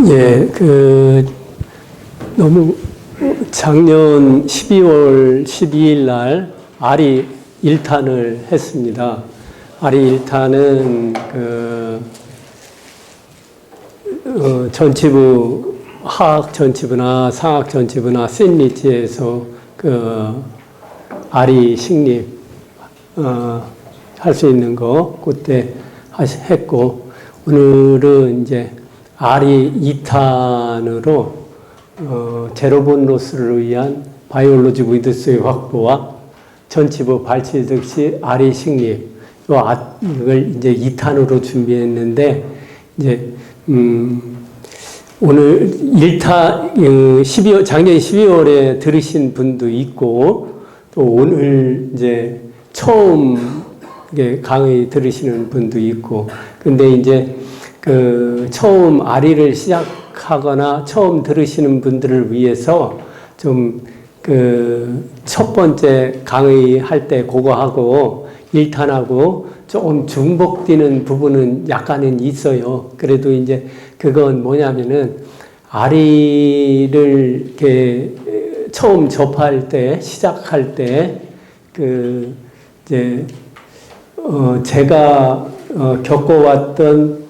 예, 너무 작년 12월 12일 날 아리 1탄을 했습니다. 아리 1탄은 전치부, 하학 전치부나 상학 전치부나 샌리지에서 아리 식립, 할 수 있는 거, 그때 했고, 오늘은 이제 아리 2탄으로 제로본 로스를 위한 바이올로지 위드스의 확보와 전치부 발치 즉시 아리 식립, 이걸 이제 2탄으로 준비했는데, 이제, 오늘 1탄, 작년 12월에 들으신 분도 있고, 또 오늘 이제 처음 강의 들으시는 분도 있고, 근데 이제 처음 아리를 시작하거나 처음 들으시는 분들을 위해서 좀 첫 번째 강의할 때 그거 하고 1탄하고 조금 중복되는 부분은 약간은 있어요. 그래도 이제 그건 뭐냐면은 아리를 이렇게 처음 접할 때, 시작할 때, 이제, 제가, 겪어왔던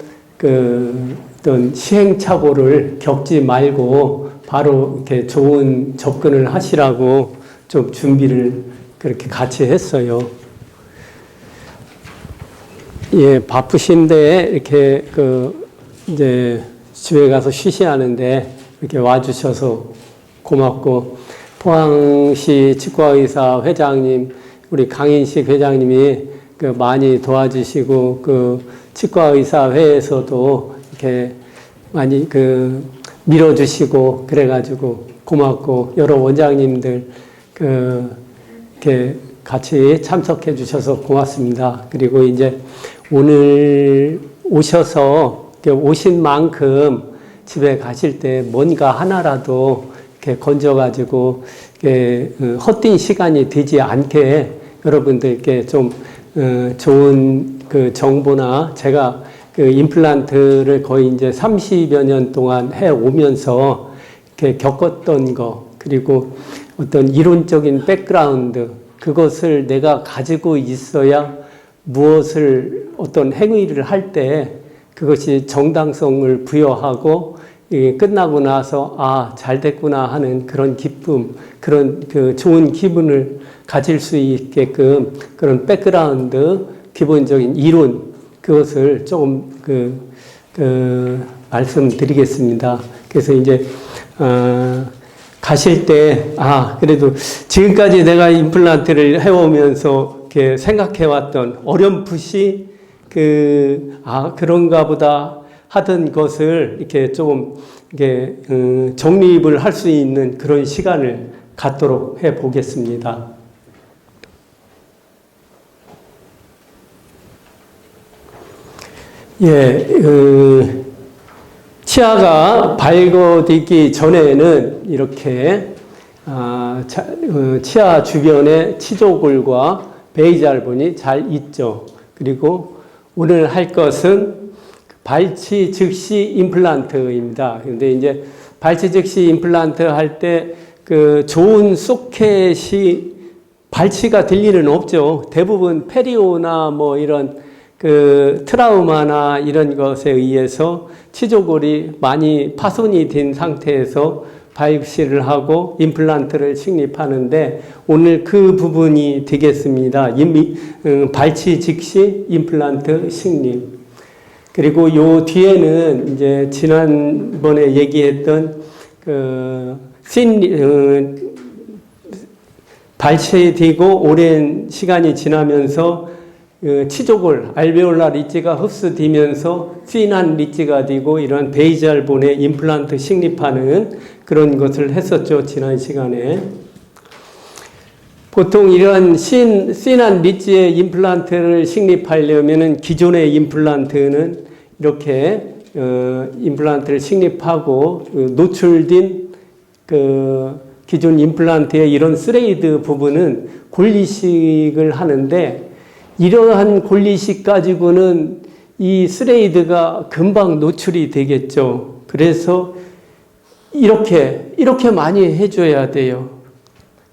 어떤 시행착오를 겪지 말고 바로 이렇게 좋은 접근을 하시라고 좀 준비를 그렇게 같이 했어요. 예, 바쁘신데 이렇게 이제 집에 가서 쉬시하는데 이렇게 와주셔서 고맙고, 포항시 치과의사 회장님, 우리 강인식 회장님이 많이 도와주시고, 치과의사회에서도 이렇게 많이 밀어주시고, 그래가지고 고맙고, 여러 원장님들, 이렇게 같이 참석해 주셔서 고맙습니다. 그리고 이제 오늘 오셔서, 오신 만큼 집에 가실 때 뭔가 하나라도 이렇게 건져가지고, 헛된 시간이 되지 않게 여러분들께 좀, 좋은 정보나 제가 임플란트를 거의 이제 30여 년 동안 해 오면서 이렇게 겪었던 거, 그리고 어떤 이론적인 백그라운드, 그것을 내가 가지고 있어야 무엇을 어떤 행위를 할 때 그것이 정당성을 부여하고 끝나고 나서 잘 됐구나 하는 그런 기쁨, 그런 좋은 기분을 가질 수 있게끔 그런 백그라운드, 기본적인 이론, 그것을 조금 말씀드리겠습니다. 그래서 이제 가실 때 그래도 지금까지 내가 임플란트를 해오면서 이렇게 생각해왔던 어렴풋이 그런가 보다 하던 것을 이렇게 조금 이렇게 정립을 할 수 있는 그런 시간을 갖도록 해 보겠습니다. 예, 치아가 발궈지기 전에는 이렇게 치아 주변에 치조골과 베이잘본이 잘 있죠. 그리고 오늘 할 것은 발치 즉시 임플란트입니다. 근데 이제 발치 즉시 임플란트 할 때 좋은 소켓이 발치가 될 일은 없죠. 대부분 페리오나 뭐 이런 트라우마나 이런 것에 의해서 치조골이 많이 파손이 된 상태에서 바이옵시를 하고 임플란트를 식립하는데 오늘 그 부분이 되겠습니다. 발치 즉시 임플란트 식립. 그리고 요 뒤에는 이제 지난번에 얘기했던 발치되고 오랜 시간이 지나면서 치조골, 알베올라 리치가 흡수되면서 핀한 리치가 되고 이런 베이잘본에 임플란트 식립하는 그런 것을 했었죠, 지난 시간에. 보통 이런 핀한 리치의 임플란트를 식립하려면은 기존의 임플란트는 이렇게 임플란트를 식립하고 노출된 기존 임플란트의 이런 스레이드 부분은 골리식을 하는데 이러한 골리식 가지고는 이 스레이드가 금방 노출이 되겠죠. 그래서 이렇게 많이 해줘야 돼요.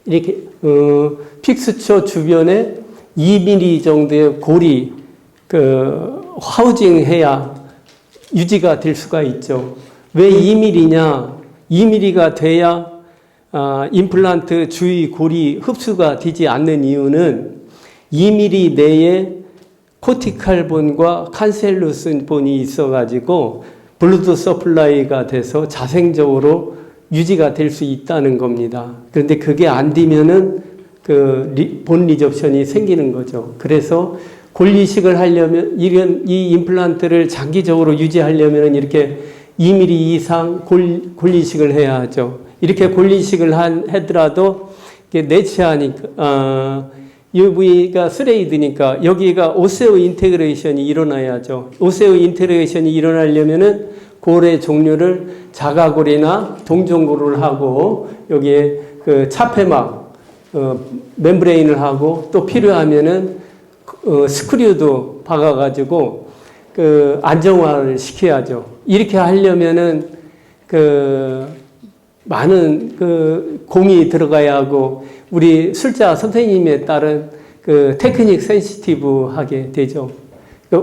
이렇게 픽스처 주변에 2mm 정도의 고리 하우징 해야 유지가 될 수가 있죠. 왜 2mm냐? 2mm가 돼야 임플란트 주위 골이 흡수가 되지 않는 이유는 2mm 내에 코티칼본과 칸셀루스 본이 있어가지고 블루드 서플라이가 돼서 자생적으로 유지가 될 수 있다는 겁니다. 그런데 그게 안 되면은 본 리접션이 생기는 거죠. 그래서 골이식을 하려면 이 임플란트를 장기적으로 유지하려면 이렇게 2mm 이상 골이식을 해야 하죠. 이렇게 골이식을 하더라도 내치하니까 UV가 스레이드니까 여기가 오세오 인테그레이션이 일어나야죠. 오세오 인테그레이션이 일어나려면은 골의 종류를 자가골이나 동종골을 하고 여기에 차폐막 멤브레인을 하고 또 필요하면은 스크류도 박아가지고 안정화를 시켜야죠. 이렇게 하려면은 많은 공이 들어가야 하고 우리 술자 선생님에 따른 테크닉 센시티브하게 되죠.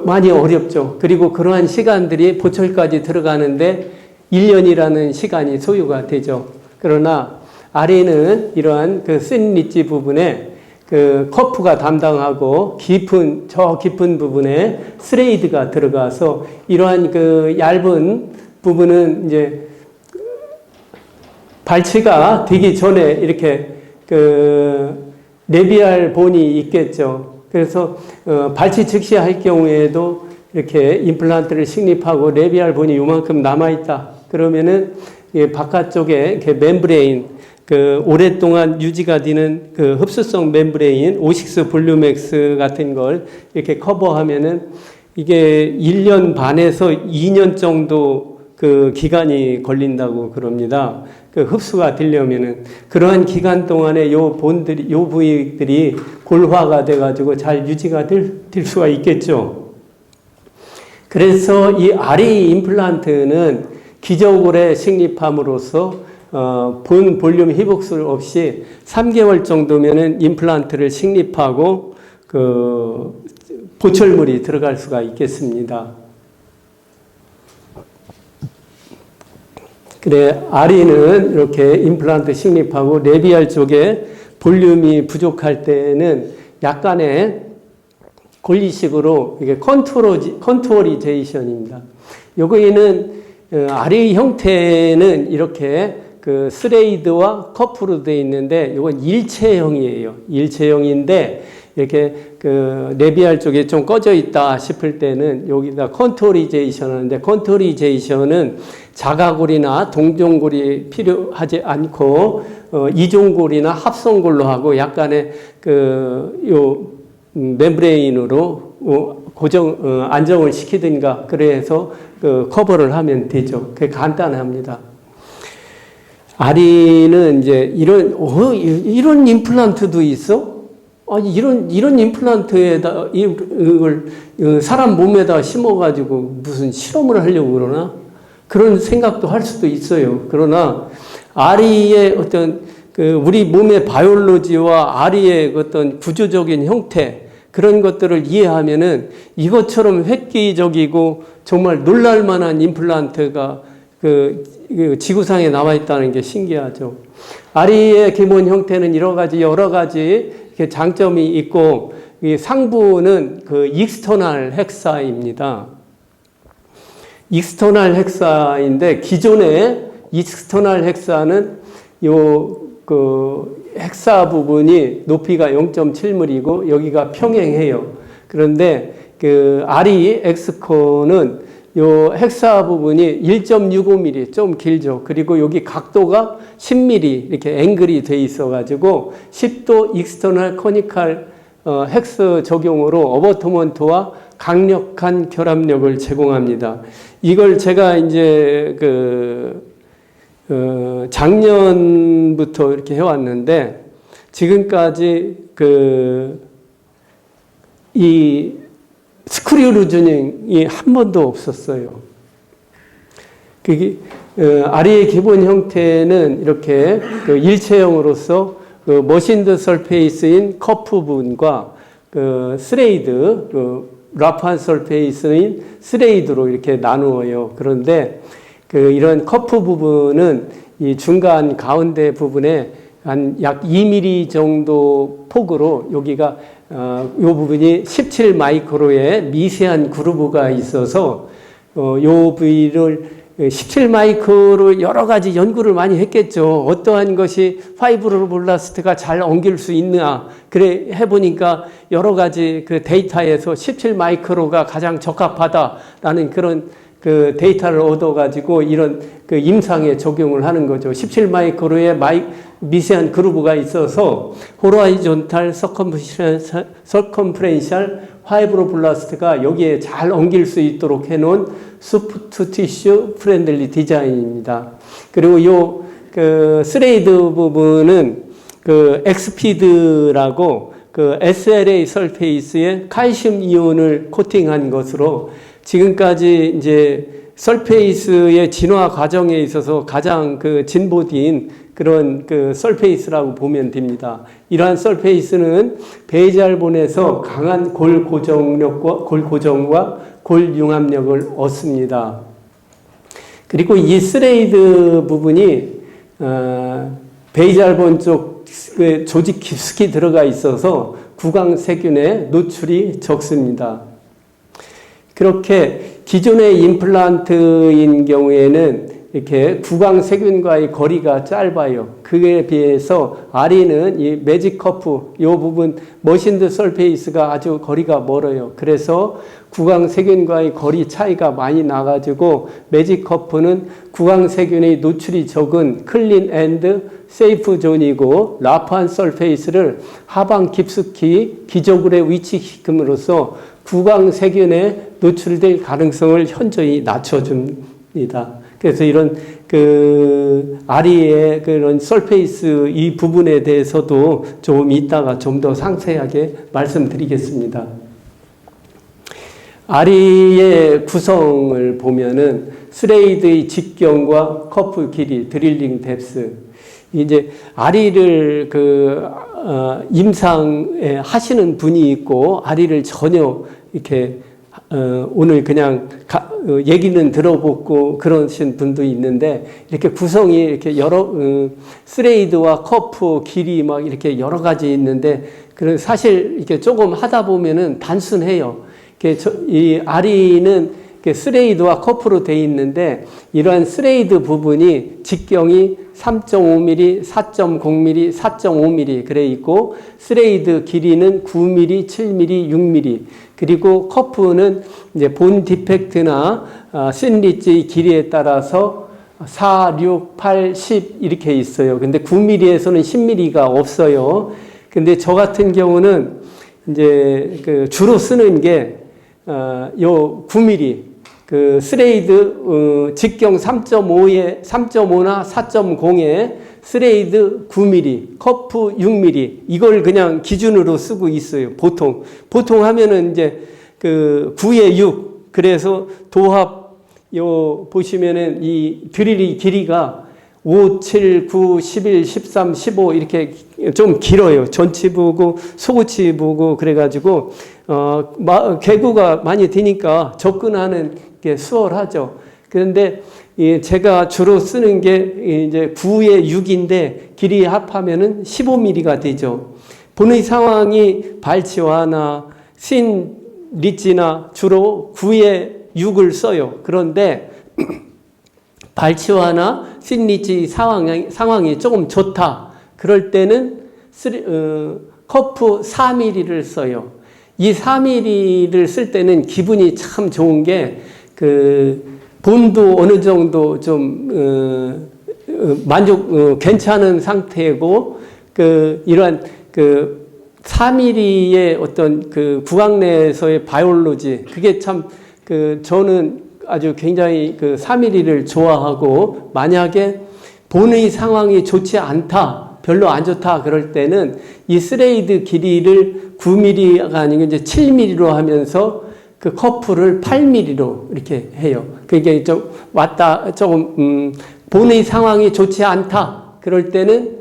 많이 어렵죠. 그리고 그러한 시간들이 보철까지 들어가는데 1년이라는 시간이 소요가 되죠. 그러나 아래는 이러한 센 리지 부분에 커프가 담당하고 저 깊은 부분에 스레이드가 들어가서 이러한 얇은 부분은 이제 발치가 되기 전에 이렇게 레비알 본이 있겠죠. 그래서 발치 즉시 할 경우에도 이렇게 임플란트를 식립하고 레비알 본이 요만큼 남아있다. 그러면은 바깥쪽에 이렇게 멤브레인, 오랫동안 유지가 되는 흡수성 멤브레인, 오식스 볼륨엑스 같은 걸 이렇게 커버하면은 이게 1년 반에서 2년 정도 기간이 걸린다고 그럽니다. 흡수가 되려면은 그러한 기간 동안에 요 부위들이 골화가 돼가지고 잘 유지가 될 수가 있겠죠. 그래서 이 RA 임플란트는 기저골에 식립함으로써 본 볼륨 회복술 없이 3개월 정도면은 임플란트를 식립하고 보철물이 들어갈 수가 있겠습니다. 그래, RE는 이렇게 임플란트 식립하고 레비알 쪽에 볼륨이 부족할 때는 약간의 골리식으로 이게 컨투어리제이션입니다. 요거에는 RE 형태는 이렇게 스레이드와 커프로 되어 있는데 이건 일체형이에요. 일체형인데 이렇게 레비알 쪽에 좀 꺼져 있다 싶을 때는 여기다 컨투어리제이션 하는데 컨투어리제이션은 자가골이나 동종골이 필요하지 않고 이종골이나 합성골로 하고 약간의 멤브레인으로 안정을 시키든가 그래서 커버를 하면 되죠. 그게 간단합니다. 아리는 이제 이런 임플란트도 있어? 아니 이런 임플란트에다 이걸 사람 몸에다 심어가지고 무슨 실험을 하려고 그러나 그런 생각도 할 수도 있어요. 그러나 아리의 어떤 우리 몸의 바이올로지와 아리의 어떤 구조적인 형태 그런 것들을 이해하면은 이것처럼 획기적이고 정말 놀랄만한 임플란트가 지구상에 나와 있다는 게 신기하죠. 아리의 기본 형태는 여러 가지 장점이 있고 이 상부는 익스터널 헥사입니다. 익스터널 헥사인데 기존의 익스터널 헥사는 헥사 부분이 높이가 0.7mm이고 여기가 평행해요. 그런데 아리 엑스코는 요 헥사 부분이 1.65mm 좀 길죠. 그리고 여기 각도가 10mm 이렇게 앵글이 돼 있어가지고 10도 익스터널 코니칼 헥스 적용으로 어버터먼트와 강력한 결합력을 제공합니다. 이걸 제가 이제 작년부터 이렇게 해왔는데 지금까지 이 스크류 루즈닝이 한 번도 없었어요. 아리의 기본 형태는 이렇게 그 일체형으로서 그 머신드 설페이스인 커프 부분과 그 스레이드, 라프한 설페이스인 스레이드로 이렇게 나누어요. 그런데 이런 커프 부분은 이 중간 가운데 부분에 한 약 2mm 정도 폭으로 여기가 이 부분이 17 마이크로의 미세한 그루브가 있어서 이 부위를 17 마이크로 여러 가지 연구를 많이 했겠죠. 어떠한 것이 파이브로블라스트가 잘 엉길 수 있나. 그래 해보니까 여러 가지 그 데이터에서 17 마이크로가 가장 적합하다라는 그런 그 데이터를 얻어가지고 이런 그 임상에 적용을 하는 거죠. 17 마이크로의 미세한 그루브가 있어서 호라이존탈 서컴프렌셜 파이브로블라스트가 여기에 잘 엉길 수 있도록 해놓은 소프트 티슈 프렌들리 디자인입니다. 그리고 요 그 스레이드 부분은 그 엑스피드라고 그 SLA 설페이스에 칼슘 이온을 코팅한 것으로 지금까지 이제 설페이스의 진화 과정에 있어서 가장 그 진보된 그런 그 설페이스라고 보면 됩니다. 이러한 설페이스는 베이잘본에서 강한 골 고정과 골 융합력을 얻습니다. 그리고 이 스레이드 부분이 베이잘본 쪽 조직 깊숙이 들어가 있어서 구강세균의 노출이 적습니다. 그렇게 기존의 임플란트인 경우에는 이렇게 구강세균과의 거리가 짧아요. 그에 비해서 아리는 이 매직커프, 이 부분 머신드 설페이스가 아주 거리가 멀어요. 그래서 구강세균과의 거리 차이가 많이 나가지고 매직커프는 구강세균의 노출이 적은 클린 앤드 세이프 존이고 라프한 설페이스를 하방 깊숙이 기저굴에 위치시킴으로써 구강세균에 노출될 가능성을 현저히 낮춰줍니다. 그래서 이런 아리의 그런 설페이스 이 부분에 대해서도 좀 이따가 좀 더 상세하게 말씀드리겠습니다. 아리의 구성을 보면은 스레이드의 직경과 커프 길이, 드릴링 뎁스. 이제 아리를 임상에 하시는 분이 있고 아리를 전혀 이렇게 오늘 그냥 얘기는 들어보고 그러신 분도 있는데 이렇게 구성이 이렇게 여러 스레이드와 커프 길이 막 이렇게 여러 가지 있는데 그런 사실 이렇게 조금 하다 보면은 단순해요. 이 아리는 스레이드와 커프로 되어 있는데 이러한 스레이드 부분이 직경이 3.5mm, 4.0mm, 4.5mm 그래 있고 스레이드 길이는 9mm, 7mm, 6mm 그리고 커프는 이제 본 디펙트나 신리지 길이에 따라서 4, 6, 8, 10 이렇게 있어요. 근데 9mm에서는 10mm가 없어요. 근데 저 같은 경우는 이제 주로 쓰는 게 요 9mm 스레이드 직경 3.5나 4.0에 스레이드 9mm, 커프 6mm 이걸 그냥 기준으로 쓰고 있어요. 보통 하면은 이제 9에 6 그래서 도합 보시면은 이 드릴이 길이가 5, 7, 9, 11, 13, 15 이렇게 좀 길어요. 전치부고 소구치부고 그래가지고 개구가 많이 되니까 접근하는 게 수월하죠. 그런데 제가 주로 쓰는 게 이제 9에 6인데 길이 합하면은 15mm가 되죠. 본의 상황이 발치와나 신 리치나 주로 9에 6을 써요. 그런데 발치와나 신리치 상황이 조금 좋다. 그럴 때는 커프 4mm를 써요. 이 4mm를 쓸 때는 기분이 참 좋은 게 본도 어느 정도 좀 괜찮은 상태고 이러한 4mm의 어떤 구강 내에서의 바이올로지 그게 참 저는 아주 굉장히 4mm를 좋아하고 만약에 본의 상황이 좋지 않다, 별로 안 좋다 그럴 때는 이 스레이드 길이를 9mm가 아니고 이제 7mm로 하면서 그 커프를 8mm로 이렇게 해요. 그게 좀 조금 본의 상황이 좋지 않다. 그럴 때는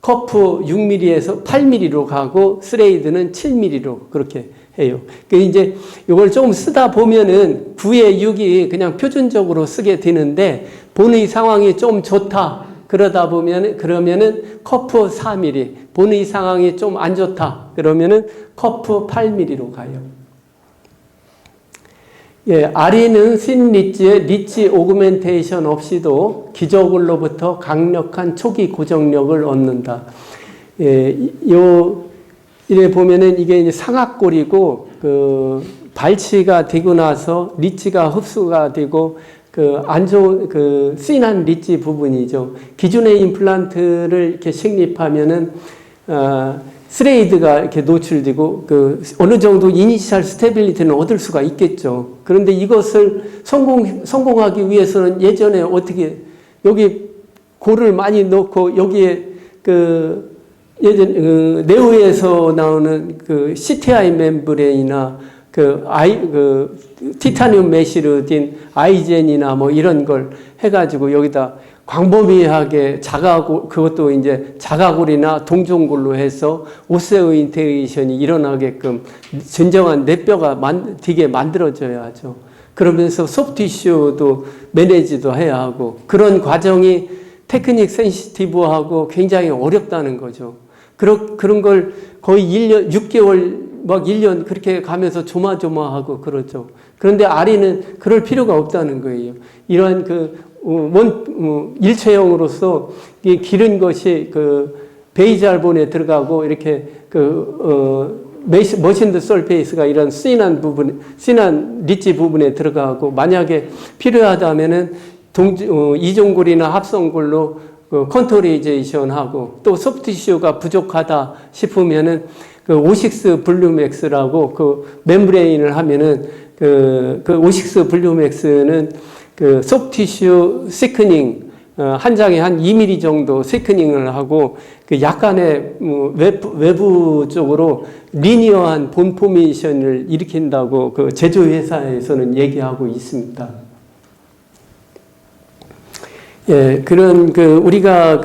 커프 6mm에서 8mm로 가고 스레이드는 7mm로 그렇게 해요. 그 이제 이걸 조금 쓰다 보면은 9에 6이 그냥 표준적으로 쓰게 되는데 본의 상황이 좀 좋다. 그러면은 커프 4mm. 본의 상황이 좀 안 좋다. 그러면은 커프 8mm로 가요. 예, 아리는 신 리치의 리치 오그멘테이션 없이도 기저글로부터 강력한 초기 고정력을 얻는다. 예, 이래 보면은 이게 이제 상악골이고, 발치가 되고 나서 리치가 흡수가 되고, 안 좋은, 씬한 리치 부분이죠. 기존의 임플란트를 이렇게 식립하면은, 스레이드가 이렇게 노출되고, 어느 정도 이니셜 스테빌리티는 얻을 수가 있겠죠. 그런데 이것을 성공하기 위해서는 예전에 어떻게, 여기 골을 많이 넣고, 여기에 네오에서 나오는 CTI 멤브레인이나 티타늄 메시르딘 아이젠이나 뭐 이런 걸 해가지고 여기다 광범위하게 그것도 이제 자가골이나 동종골로 해서 오세오인테그레이션이 일어나게끔 진정한 뇌뼈가 되게 만들어져야 하죠. 그러면서 소프티슈도 매니지도 해야 하고 그런 과정이 테크닉 센시티브하고 굉장히 어렵다는 거죠. 그런 걸 거의 1년, 6개월, 막 1년 그렇게 가면서 조마조마하고 그러죠. 그런데 아리는 그럴 필요가 없다는 거예요. 이러한 일체형으로서 기른 것이 베이잘본에 들어가고 이렇게 머신드 설페이스가 이런 씬한 리치 부분에 들어가고 만약에 필요하다면은 이종골이나 합성골로 컨토리제이션 하고 또 소프티슈가 부족하다 싶으면은 오식스 블루맥스라고 멤브레인을 하면은 오식스 블루맥스는 소프티슈 시크닝 한 장에 한 2mm 정도 시크닝을 하고 약간의 외부 쪽으로 리니어한 본 포메이션을 일으킨다고 제조회사에서는 얘기하고 있습니다. 예, 그런 우리가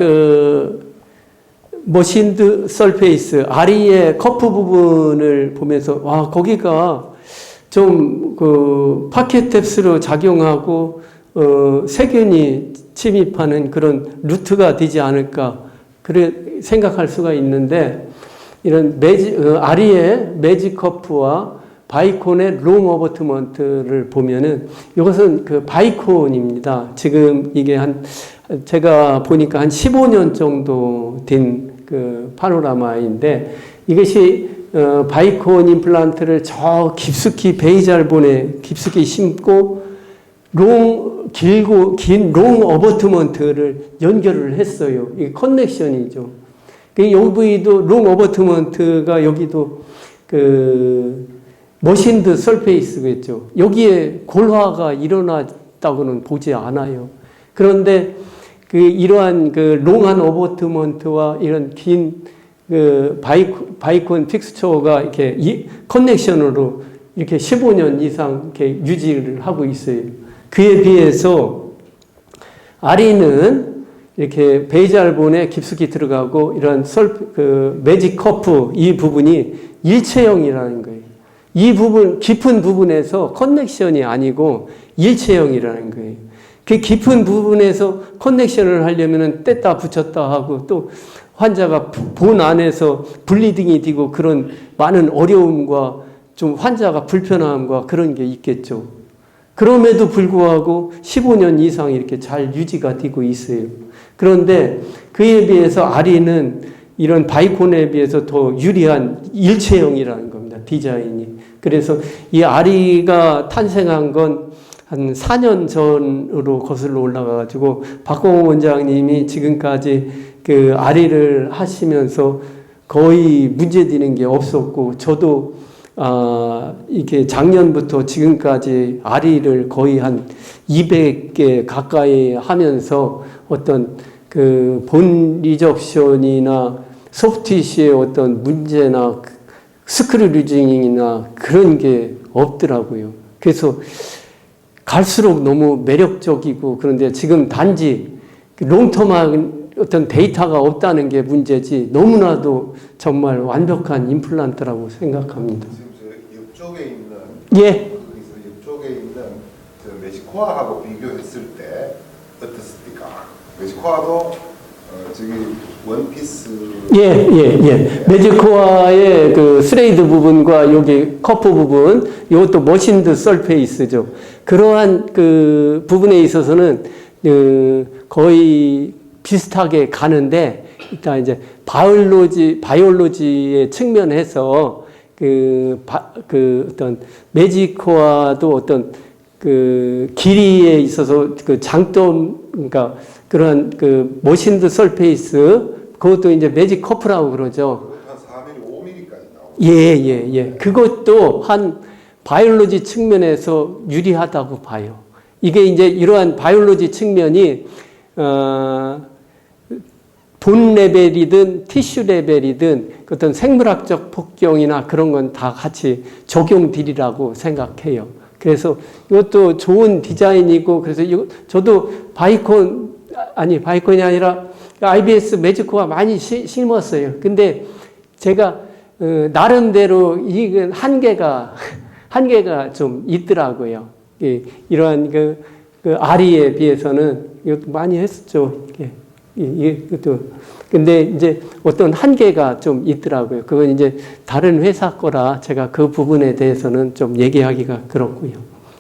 머신드 설페이스 아리의 커프 부분을 보면서 와 거기가 좀 파켓 탭스로 작용하고 세균이 침입하는 그런 루트가 되지 않을까 그래 생각할 수가 있는데 이런 아리의 매직 커프와 바이콘의 롱 어버트먼트를 보면은 이것은 바이콘입니다. 지금 이게 제가 보니까 한 15년 정도 된 파노라마인데 이것이 바이콘 임플란트를 저 깊숙이 베이잘본에 깊숙이 심고 긴 롱 어버트먼트를 연결을 했어요. 이게 커넥션이죠. 여기도 롱 어버트먼트가 여기도 머신드 설페이스겠죠. 여기에 골화가 일어났다고는 보지 않아요. 그런데 이러한 롱한 어버트먼트와 이런 긴 바이콘 픽스처가 이렇게 커넥션으로 이렇게 15년 이상 이렇게 유지를 하고 있어요. 그에 비해서 아리는 이렇게 베이잘본에 깊숙이 들어가고 이런 매직 커프 이 부분이 일체형이라는 거예요. 이 부분, 깊은 부분에서 커넥션이 아니고 일체형이라는 거예요. 그 깊은 부분에서 커넥션을 하려면 뗐다 붙였다 하고 또 환자가 본 안에서 블리딩이 되고 그런 많은 어려움과 좀 환자가 불편함과 그런 게 있겠죠. 그럼에도 불구하고 15년 이상 이렇게 잘 유지가 되고 있어요. 그런데 그에 비해서 아리는 이런 바이콘에 비해서 더 유리한 일체형이라는 겁니다. 디자인이. 그래서 이 아리가 탄생한 건 한 4년 전으로 거슬러 올라가가지고 박공호 원장님이 지금까지 아리를 하시면서 거의 문제되는 게 없었고 저도 이게 작년부터 지금까지 아리를 거의 한 200개 가까이 하면서 어떤 본 리접션이나 소프티시의 어떤 문제나 스크류 루징이나 그런 게 없더라고요. 그래서 갈수록 너무 매력적이고 그런데 지금 단지 롱텀한 어떤 데이터가 없다는 게 문제지 너무나도 정말 완벽한 임플란트라고 생각합니다. 지금 저 옆쪽에 있는 예. 옆쪽에 있는 저 메시코아하고 비교했을 때 어떻습니까? 메시코아도 저기 원피스 예. 매직코어의 그 스레이드 부분과 여기 커프 부분, 이것도 머신드 설페이스죠. 그러한 그 부분에 있어서는 거의 비슷하게 가는데, 일단 이제 바이올로지의 측면에서 그 어떤 매직코어도 어떤 그 길이에 있어서 그 장점, 그러니까 그런 그 머신드 설페이스, 그것도 이제 매직 커프라고 그러죠. 한 4mm, 5mm까지 나오고. 예. 그것도 한 바이올로지 측면에서 유리하다고 봐요. 이게 이제 이러한 바이올로지 측면이 본 레벨이든 티슈 레벨이든 어떤 생물학적 폭경이나 그런 건 다 같이 적용되리라고 생각해요. 그래서 이것도 좋은 디자인이고, 그래서 저도 바이콘이 아니라 IBS 매직코어 많이 심었어요. 근데 제가 나름대로 이건 한계가 좀 있더라고요. 이러한 그 아리에 비해서는 이것도 많이 했었죠. 이것도. 근데 이제 어떤 한계가 좀 있더라고요. 그건 이제 다른 회사 거라 제가 그 부분에 대해서는 좀 얘기하기가 그렇고요.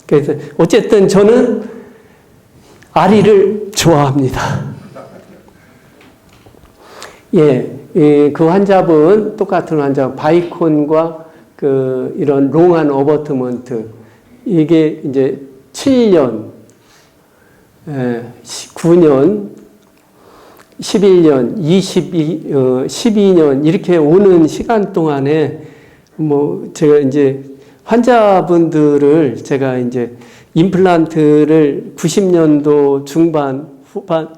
그래서 어쨌든 저는 아리를 좋아합니다. 그 환자분, 똑같은 환자, 바이콘과 이런 롱한 어버트먼트, 이게 이제 7년, 9년, 11년, 12년, 이렇게 오는 시간 동안에, 제가 이제 환자분들을 제가 이제 임플란트를 90년도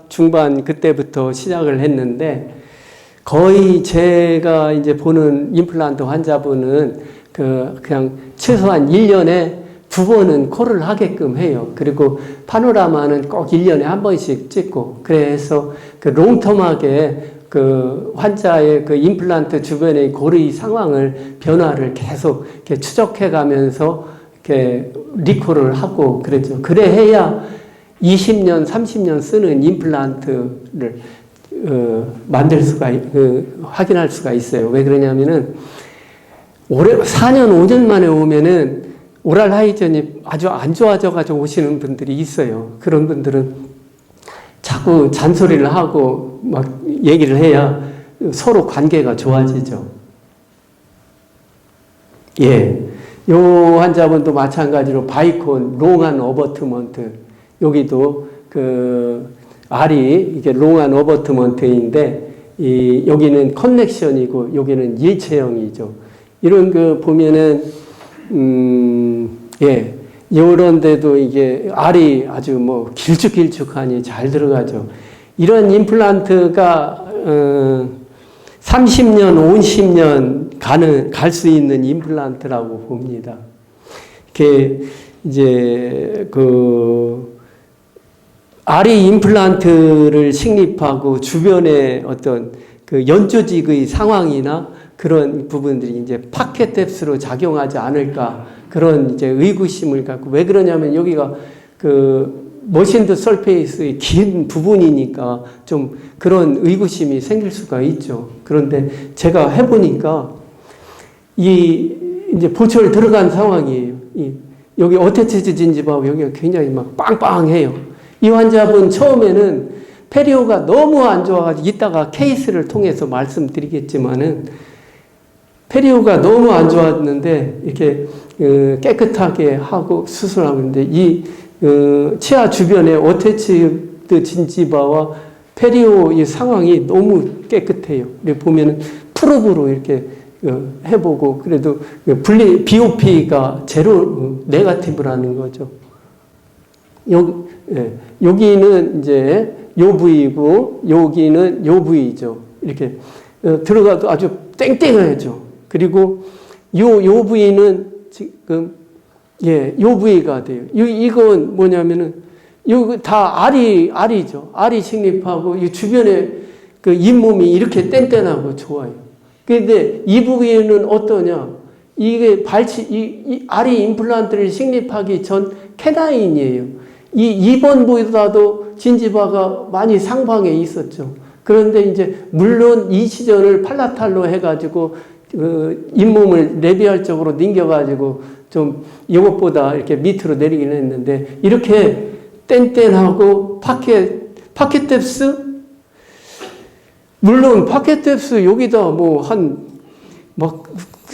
중반 그때부터 시작을 했는데, 거의 제가 이제 보는 임플란트 환자분은 그냥 최소한 1년에 2번은 콜을 하게끔 해요. 그리고 파노라마는 꼭 1년에 한 번씩 찍고, 그래서 롱텀하게 환자의 임플란트 주변의 고르이 상황을, 변화를 계속 이렇게 추적해 가면서 이렇게 리콜을 하고 그랬죠. 그래야 20년, 30년 쓰는 임플란트를 확인할 수가 있어요. 왜 그러냐면은, 4년, 5년 만에 오면은, 오랄 하이전이 아주 안 좋아져가지고 오시는 분들이 있어요. 그런 분들은 자꾸 잔소리를 하고 막 얘기를 해야 서로 관계가 좋아지죠. 요 환자분도 마찬가지로 바이콘, 롱한 어버트먼트, 여기도 알이 이게 롱한 어버트먼트인데, 여기는 커넥션이고, 여기는 일체형이죠. 이런 보면은, 요런 데도 이게 알이 아주 길쭉길쭉하니 잘 들어가죠. 이런 임플란트가, 30년, 50년 갈 수 있는 임플란트라고 봅니다. 이게 이제 알이 임플란트를 식립하고 주변의 어떤 연조직의 상황이나 그런 부분들이 이제 파켓 뎁스로 작용하지 않을까, 그런 이제 의구심을 갖고, 왜 그러냐면 여기가 머신드 설페이스의 긴 부분이니까 좀 그런 의구심이 생길 수가 있죠. 그런데 제가 해보니까 이제 보철 들어간 상황이에요. 여기 어태치드 진집하고 여기가 굉장히 막 빵빵해요. 이 환자분 처음에는 페리오가 너무 안 좋아가지고, 이따가 케이스를 통해서 말씀드리겠지만은, 페리오가 너무 안 좋았는데 이렇게 깨끗하게 하고 수술하고 있는데, 이 치아 주변에 어태치드 진지바와 페리오 이 상황이 너무 깨끗해요. 이렇게 보면은 프로브로 이렇게 해보고, 그래도 BOP가 제로 네거티브라는 거죠. 여기는 이제 요 부위고, 여기는 요 부위죠. 이렇게 들어가도 아주 땡땡하죠. 그리고 요 부위는 지금, 예, 요 부위가 돼요. 이건 뭐냐면은, 요 다 알이죠. 알이 식립하고, 이 주변에 그 잇몸이 이렇게 뗀뗀하고 좋아요. 근데 이 부위는 어떠냐? 이게 이 알이 임플란트를 식립하기 전 캐나인이에요. 이 2번보다도 진지바가 많이 상방에 있었죠. 그런데 이제 물론 이 시전을 팔라탈로 해가지고 그 잇몸을 레비알 쪽으로 넘겨가지고 좀 이것보다 이렇게 밑으로 내리긴 했는데 이렇게 뗀뗀하고 파켓뎁스 물론 파켓뎁스 여기다 뭐 막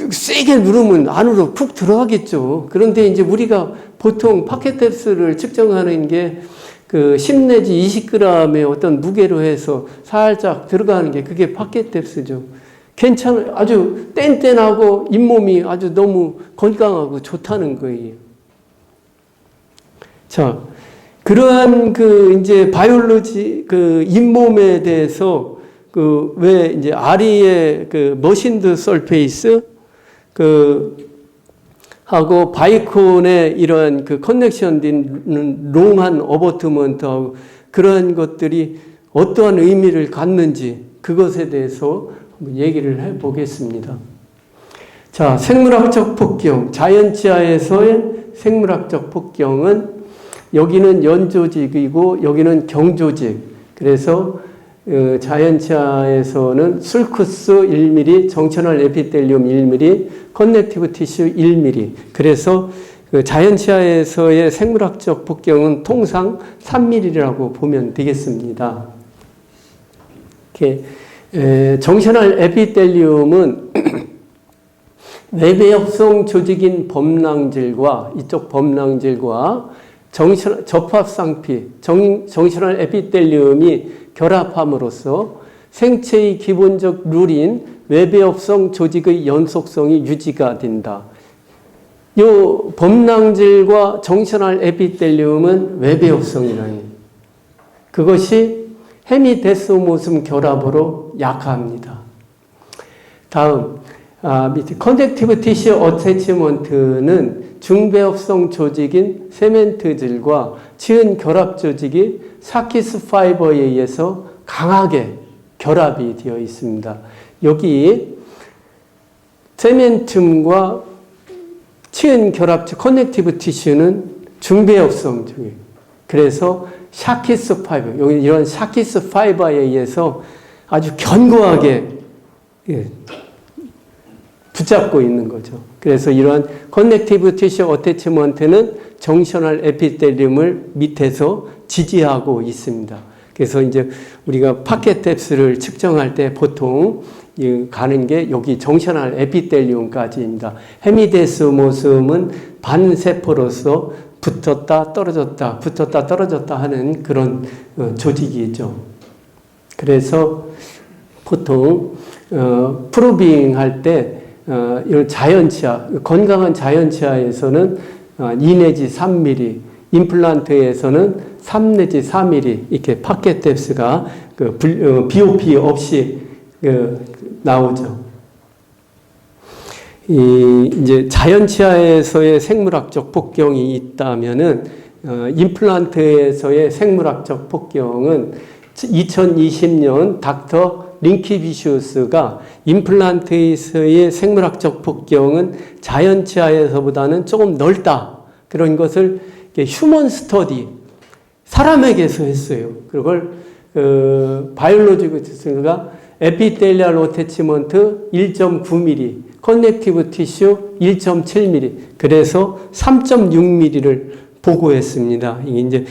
세게 누르면 안으로 푹 들어가겠죠. 그런데 이제 우리가 보통 파켓뎁스를 측정하는 게 그 10 내지 20g의 어떤 무게로 해서 살짝 들어가는 게 그게 파켓뎁스죠. 괜찮아요. 아주 뗀뗀하고 잇몸이 아주 너무 건강하고 좋다는 거예요. 자, 그러한 그 이제 바이올로지 그 잇몸에 대해서 그 왜 이제 아리의 그 머신드 설페이스 하고 바이콘의 이러한 그 커넥션 된 롱한 어버트먼트하고 그런 것들이 어떠한 의미를 갖는지 그것에 대해서 한번 얘기를 해 보겠습니다. 자, 생물학적 폭경, 자연치아에서의 생물학적 폭경은 여기는 연조직이고 여기는 경조직. 그래서 자연치아에서는 sulcus 1mm, 정천할 에피텔리움 1mm, 커넥티브 티슈 1mm. 그래서 그 자연치아에서의 생물학적 폭경은 통상 3mm라고 보면 되겠습니다. 이렇게 정천할 에피텔리움은 외배엽성 조직인 범랑질과 이쪽 범랑질과 접합상피, 정천할 에피텔리움이 결합함으로써 생체의 기본적 룰인 외배엽성 조직의 연속성이 유지가 된다. 이 범랑질과 정천할 에피텔리움은 외배엽성이라니. 그것이 헤미데스모슴 결합으로 약합니다. 다음, 밑에 컨젝티브 티슈 어태치먼트는 중배합성 조직인 세멘트질과 치은 결합 조직이 사키스 파이버에 의해서 강하게 결합이 되어 있습니다. 여기 세멘툼과 치은 결합 커넥티브 티슈는 중배합성 조직. 그래서 사키스 파이버, 여기 이런 사키스 파이버에 의해서 아주 견고하게 붙잡고 있는 거죠. 그래서 이러한 커넥티브 티슈 어태치먼트는 정천할 에피텔리움을 밑에서 지지하고 있습니다. 그래서 이제 우리가 파켓뎁스를 측정할 때 보통 가는 게 여기 정천할 에피텔리움까지입니다. 헤미데스모슴은 반세포로서 붙었다 떨어졌다 붙었다 떨어졌다 하는 그런 조직이죠. 그래서 보통 프로빙 할 때 이런 자연치아, 건강한 자연치아에서는 2 내지 3mm, 임플란트에서는 3 내지 4mm 이렇게 파켓뎁스가 BOP 없이 나오죠. 이제 자연치아에서의 생물학적 폭경이 있다면은 임플란트에서의 생물학적 폭경은 2020년 닥터 링키비슈스가 임플란트에서의 생물학적 폭경은 자연치아에서보다는 조금 넓다. 그런 것을 휴먼 스터디, 사람에게서 했어요. 그걸 바이올로지스가 에피텔리알 어태치먼트 1.9mm, 커넥티브 티슈 1.7mm, 그래서 3.6mm를 보고했습니다. 이게 이제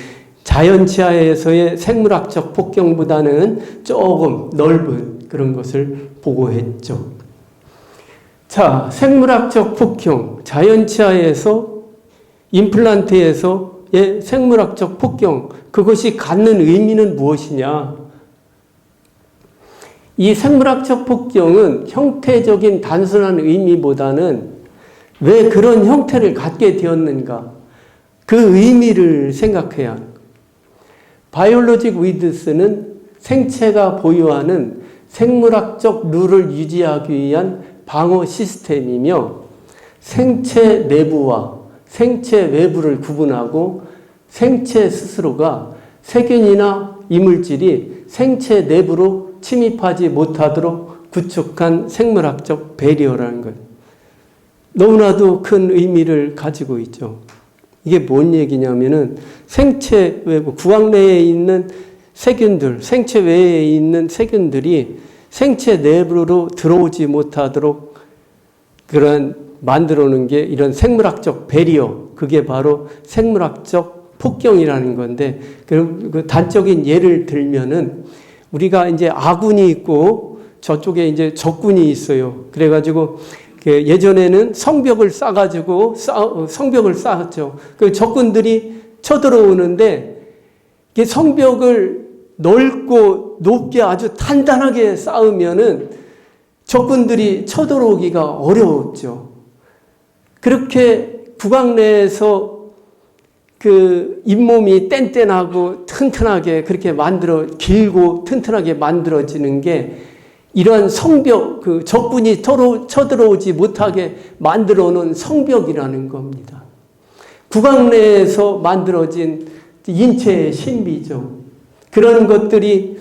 자연치아에서의 생물학적 폭경보다는 조금 넓은 그런 것을 보고했죠. 자, 생물학적 폭경, 자연치아에서 임플란트에서의 생물학적 폭경, 그것이 갖는 의미는 무엇이냐? 이 생물학적 폭경은 형태적인 단순한 의미보다는 왜 그런 형태를 갖게 되었는가? 그 의미를 생각해야 합니다. 바이올로직 위드스는 생체가 보유하는 생물학적 룰을 유지하기 위한 방어 시스템이며 생체 내부와 생체 외부를 구분하고 생체 스스로가 세균이나 이물질이 생체 내부로 침입하지 못하도록 구축한 생물학적 배리어라는 것. 너무나도 큰 의미를 가지고 있죠. 이게 뭔 얘기냐면은 생체 외부, 구강 내에 있는 세균들, 생체 외에 있는 세균들이 생체 내부로 들어오지 못하도록 그런 만들어 놓은 게 이런 생물학적 배리어, 그게 바로 생물학적 폭경이라는 건데, 그 단적인 예를 들면은 우리가 이제 아군이 있고 저쪽에 이제 적군이 있어요. 그래가지고 예전에는 성벽을 쌓아가지고 성벽을 쌓았죠. 그 적군들이 쳐들어오는데 성벽을 넓고 높게 아주 단단하게 쌓으면은 적군들이 쳐들어오기가 어려웠죠. 그렇게 구강 내에서 그 잇몸이 뗀뗀하고 튼튼하게 그렇게 길고 튼튼하게 만들어지는 게 이러한 성벽, 그 적군이 쳐들어오지 못하게 만들어 놓은 성벽이라는 겁니다. 구강 내에서 만들어진 인체의 신비죠. 그런 것들이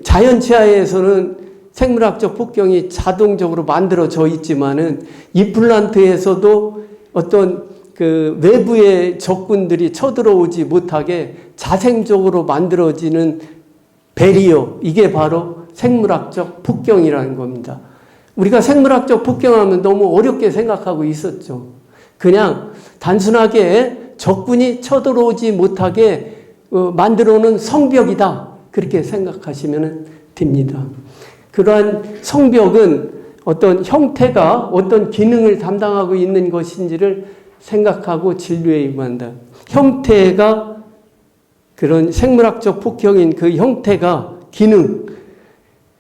자연치하에서는 생물학적 폭경이 자동적으로 만들어져 있지만은 임플란트에서도 어떤 그 외부의 적군들이 쳐들어오지 못하게 자생적으로 만들어지는 배리어, 이게 바로 생물학적 폭경이라는 겁니다. 우리가 생물학적 폭경하면 너무 어렵게 생각하고 있었죠. 그냥 단순하게 적군이 쳐들어오지 못하게 만들어놓은 성벽이다, 그렇게 생각하시면 됩니다. 그러한 성벽은 어떤 형태가 어떤 기능을 담당하고 있는 것인지를 생각하고 진료에 임한다. 형태가 그런 생물학적 폭경인 그 형태가 기능,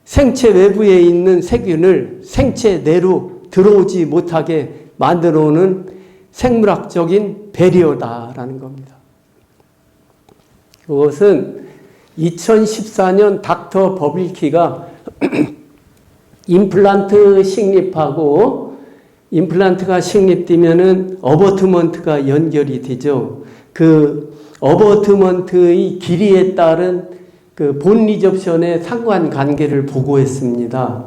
생체 외부에 있는 세균을 생체 내로 들어오지 못하게 만들어 오는 생물학적인 배리어다라는 겁니다. 그것은 2014년 닥터 버빌키가 임플란트 식립하고 임플란트가 식립되면은 어버트먼트가 연결이 되죠. 그 어버트먼트의 길이에 따른 그 본 리접션의 상관관계를 보고했습니다.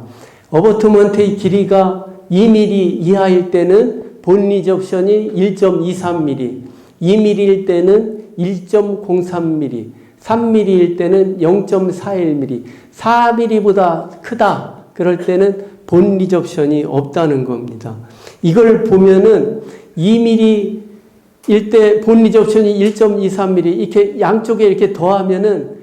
어버트먼트의 길이가 2mm 이하일 때는 본 리접션이 1.23mm, 2mm일 때는 1.03mm, 3mm일 때는 0.41mm, 4mm보다 크다, 그럴 때는 본 리접션이 없다는 겁니다. 이걸 보면은 2mm일 때 본 리접션이 1.23mm, 이렇게 양쪽에 이렇게 더하면은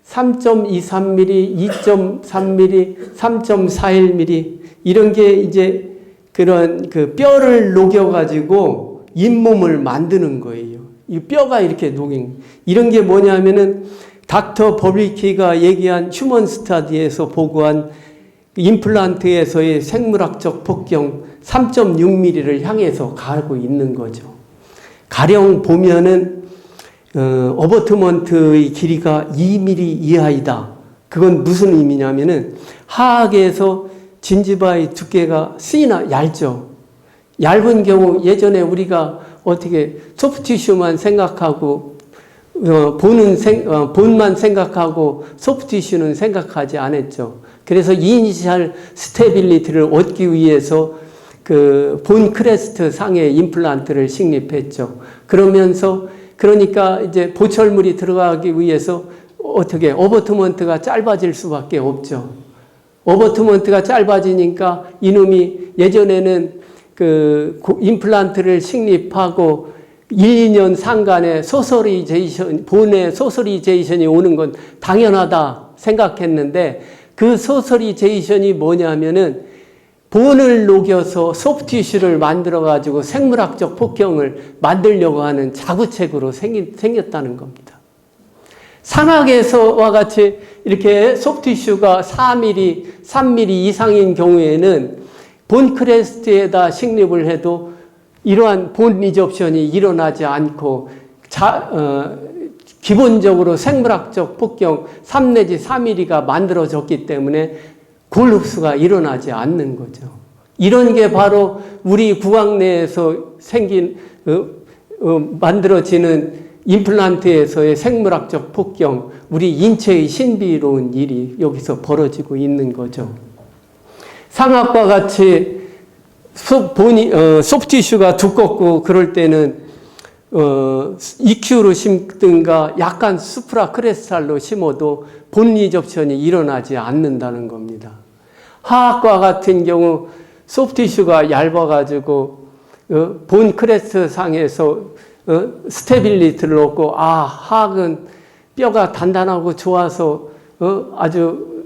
3.23mm, 2.3mm, 3.41mm, 이런 게 이제 그런 그 뼈를 녹여가지고 잇몸을 만드는 거예요. 이 뼈가 이렇게 녹인, 이런 게 뭐냐면은 닥터 버빌키가 얘기한 휴먼 스타디에서 보고한 임플란트에서의 생물학적 폭경 3.6mm를 향해서 가고 있는 거죠. 가령 보면은 어버트먼트의 길이가 2mm 이하이다. 그건 무슨 의미냐면은 하악에서 진지바의 두께가 쓰이나 얇죠. 얇은 경우 예전에 우리가 어떻게 소프티슈만 생각하고 본만 생각하고 소프티슈는 생각하지 않았죠. 그래서 이니셜 스테빌리티를 얻기 위해서 그 본 크레스트 상의 임플란트를 식립했죠. 그러니까 이제 보철물이 들어가기 위해서 어떻게 어버트먼트가 짧아질 수밖에 없죠. 어버트먼트가 짧아지니까 이놈이 예전에는 그 임플란트를 식립하고 1, 2년 상간에 본의 소서리제이션이 오는 건 당연하다 생각했는데, 그 소서리제이션이 뭐냐면은 본을 녹여서 소프티슈를 만들어가지고 생물학적 폭경을 만들려고 하는 자구책으로 생겼다는 겁니다. 산악에서와 같이 이렇게 소프티슈가 4mm, 3mm 이상인 경우에는 본 크레스트에다 식립을 해도 이러한 본 리접션이 일어나지 않고 기본적으로 생물학적 폭경 3 내지 4mm가 만들어졌기 때문에 골 흡수가 일어나지 않는 거죠. 이런 게 바로 우리 구강 내에서 생긴 만들어지는 임플란트에서의 생물학적 폭경, 우리 인체의 신비로운 일이 여기서 벌어지고 있는 거죠. 상악과 같이 소프티슈가 두껍고 그럴 때는 EQ로 심든가 약간 수프라 크레스탈로 심어도 본리 접천이 일어나지 않는다는 겁니다. 하악과 같은 경우 소프티슈가 얇아가지고 본 크레스트 상에서 스테빌리티를 얻고 하악은 뼈가 단단하고 좋아서 아주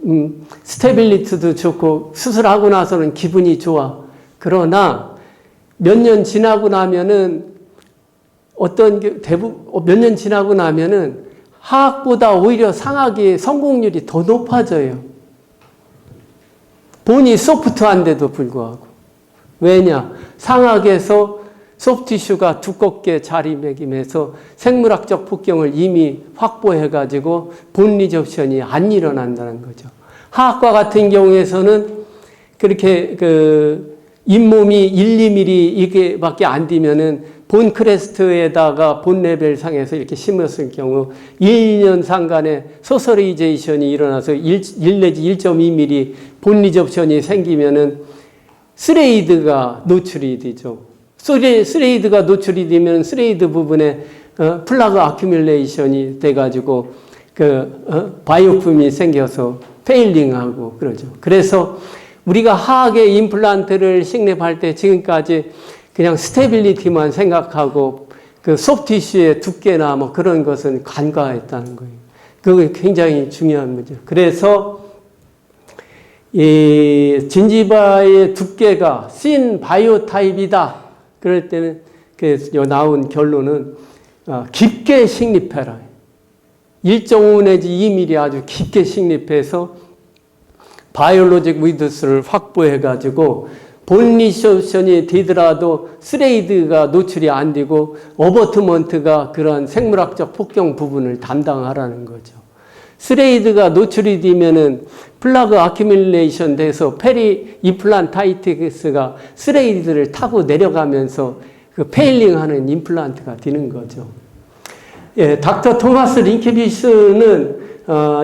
스테빌리티도 좋고 수술하고 나서는 기분이 좋아. 그러나 몇 년 지나고 나면은 몇 년 지나고 나면은 하악보다 오히려 상악의 성공률이 더 높아져요. 본이 소프트한데도 불구하고. 왜냐? 상악에서 소프티슈가 두껍게 자리매김해서 생물학적 폭경을 이미 확보해가지고 본리 접션이 안 일어난다는 거죠. 하악과 같은 경우에서는 그렇게 잇몸이 1, 2mm 이게 밖에 안 되면은 본 크레스트에다가 본 레벨 상에서 이렇게 심었을 경우 1년 상간에 소서리제이션이 일어나서 1 내지 1.2mm 본리 접션이 생기면은 스레이드가 노출이 되죠. 스레이드가 노출이 되면 스레이드 부분에 플라그 아큐뮬레이션이 돼가지고 바이오품이 생겨서 페일링하고 그러죠. 그래서 우리가 하악의 임플란트를 식립할 때 지금까지 그냥 스테빌리티만 생각하고 소프티슈의 두께나 뭐 그런 것은 간과했다는 거예요. 그게 굉장히 중요한 문제. 그래서 이 진지바의 두께가 씬 바이오 타입이다. 그럴 때는 나온 결론은 깊게 식립해라. 1.5 내지 2mm 아주 깊게 식립해서 바이올로직 위드스를 확보해가지고 본리션이 되더라도 스레이드가 노출이 안 되고 어버트먼트가 그런 생물학적 폭경 부분을 담당하라는 거죠. 스레이드가 노출이 되면은 플라그 아큐뮬레이션 돼서 페리 임플란타이티스가 스레이드를 타고 내려가면서 페일링하는 임플란트가 되는 거죠. 예, 닥터 토마스 링케비스는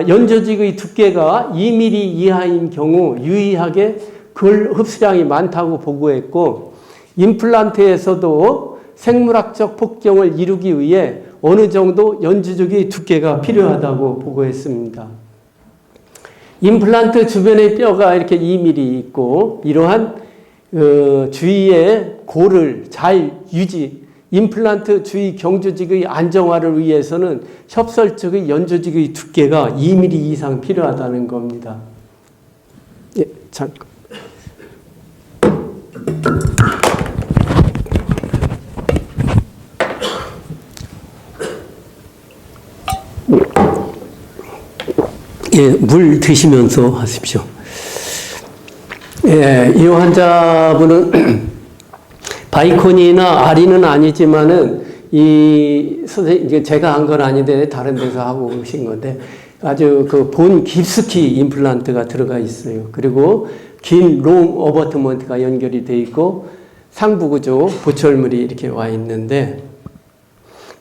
연조직의 두께가 2mm 이하인 경우 유의하게 글 흡수량이 많다고 보고했고, 임플란트에서도 생물학적 폭경을 이루기 위해 어느 정도 연조직의 두께가 필요하다고 보고했습니다. 임플란트 주변의 뼈가 이렇게 2mm 있고, 이러한 주위의 골을 잘 유지, 임플란트 주위 경조직의 안정화를 위해서는 협설 쪽의 연조직의 두께가 2mm 이상 필요하다는 겁니다. 예, 잠깐. 예, 물 드시면서 하십시오. 예, 이 환자분은 바이코니나 아리는 아니지만은 이 선생님 제가 한 건 아닌데 다른 데서 하고 오신 건데 아주 본 깊숙이 임플란트가 들어가 있어요. 그리고 긴 롱 어버트먼트가 연결이 돼 있고 상부구조 보철물이 이렇게 와 있는데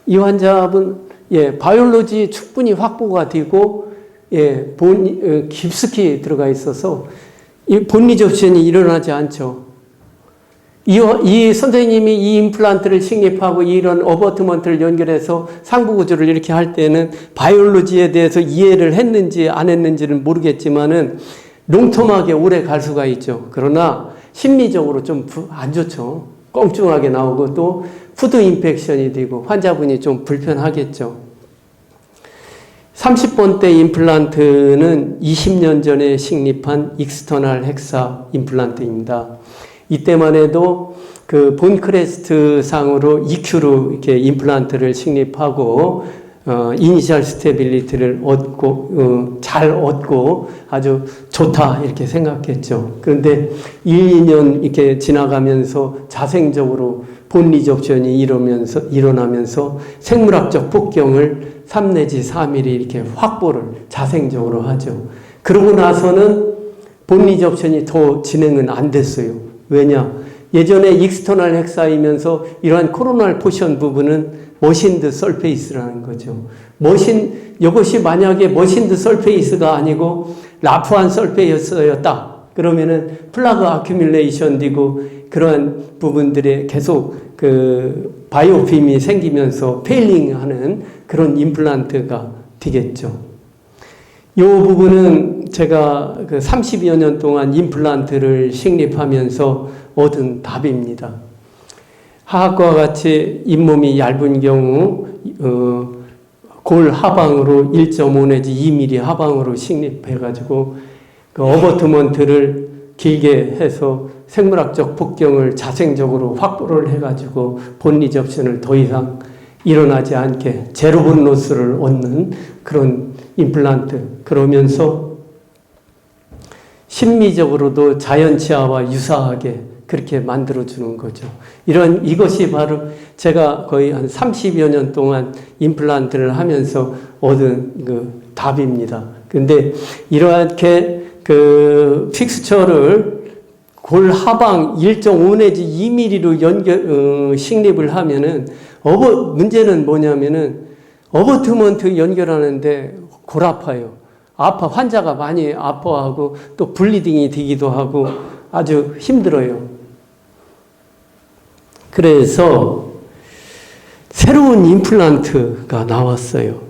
이 환자분 바이올로지 충분히 확보가 되고 깊숙이 들어가 있어서 이 본리 접션이 일어나지 않죠. 이 선생님이 이 임플란트를 식립하고 이런 어버트먼트를 연결해서 상부구조를 이렇게 할 때는 바이올로지에 대해서 이해를 했는지 안 했는지는 모르겠지만은 롱텀하게 오래 갈 수가 있죠. 그러나 심리적으로 좀 안 좋죠. 껑충하게 나오고 또 푸드 인펙션이 되고 환자분이 좀 불편하겠죠. 30번대 임플란트는 20년 전에 식립한 익스터널 헥사 임플란트입니다. 이때만 해도 본 크레스트 상으로 EQ로 이렇게 임플란트를 식립하고 이니셜 스테빌리티를 얻고 잘 얻고 아주 좋다 이렇게 생각했죠. 그런데 1, 2년 이렇게 지나가면서 자생적으로 본 리접션이 일어나면서 생물학적 폭경을 3 내지 4mm 이렇게 확보를 자생적으로 하죠. 그러고 나서는 본 리접션이 더 진행은 안 됐어요. 왜냐? 예전에 익스터널 헥사이면서 이러한 코로날 포션 부분은 머신드 설페이스라는 거죠. 이것이 만약에 머신드 설페이스가 아니고 라프한 설페이스였다. 그러면은 플라그 아큐뮬레이션 되고 그러한 부분들에 계속 그 바이오핌이 생기면서 페일링하는 그런 임플란트가 되겠죠. 이 부분은 제가 그 30여 년 동안 임플란트를 식립하면서 얻은 답입니다. 하악과 같이 잇몸이 얇은 경우 골 하방으로 1.5 내지 2mm 하방으로 식립해가지고 그 어버트먼트를 길게 해서 생물학적 폭경을 자생적으로 확보를 해가지고 본 리접션을 더 이상 일어나지 않게 제로본 로스를 얻는 그런 임플란트. 그러면서 심미적으로도 자연치아와 유사하게 그렇게 만들어주는 거죠. 이것이 바로 제가 거의 한 30여 년 동안 임플란트를 하면서 얻은 그 답입니다. 근데 이렇게 그 픽스처를 골 하방 1.5 내지 2mm로 식립을 하면은 문제는 뭐냐면은 어버트먼트 연결하는데 골 아파요. 환자가 많이 아파하고 또 블리딩이 되기도 하고 아주 힘들어요. 그래서 새로운 임플란트가 나왔어요.